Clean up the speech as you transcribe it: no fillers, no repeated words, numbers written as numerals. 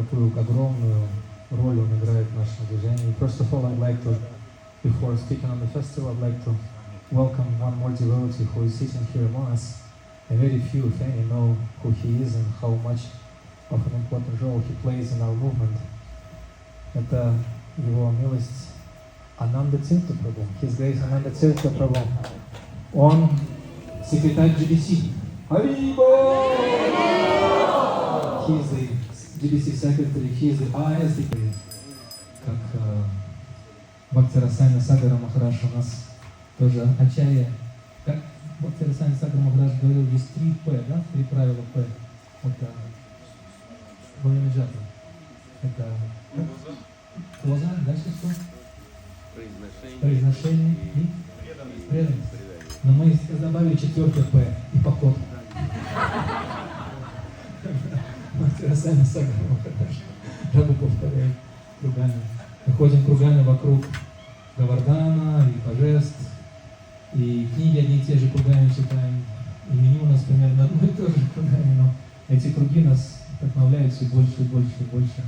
какую огромную роль он играет в нашем движении. First of all, I'd like to, before speaking on the festival, I'd like to welcome one more devotee who is sitting here among us. And very few, if any, know who he is and how much of an important role he plays in our movement. Это его милость Ананда Тирта Прабху. His Grace Ананда Тирта Прабху. Он секретарь GBC. Харибо! He is the GBC secretary, he is the ISDP. Как Бхакти Расайна Сагара Махарадж у нас тоже Ачарья. Как Бхакти Расайна Сагара Махарадж говорил, есть 3 П, да? 3 правила П. Это Ваянаджата. Это поза, дальше что? Произношение и преданность. Но мы добавили 4 П и поход. Бхакти Расайна Сагара Махарадж Рабу повторяет кругами. Мы ходим кругами вокруг Гавардана и божеств, и книги одни и те же кругами читаем, и меню у нас примерно одно и то же кругами, но эти круги нас вдохновляют все больше и больше и больше.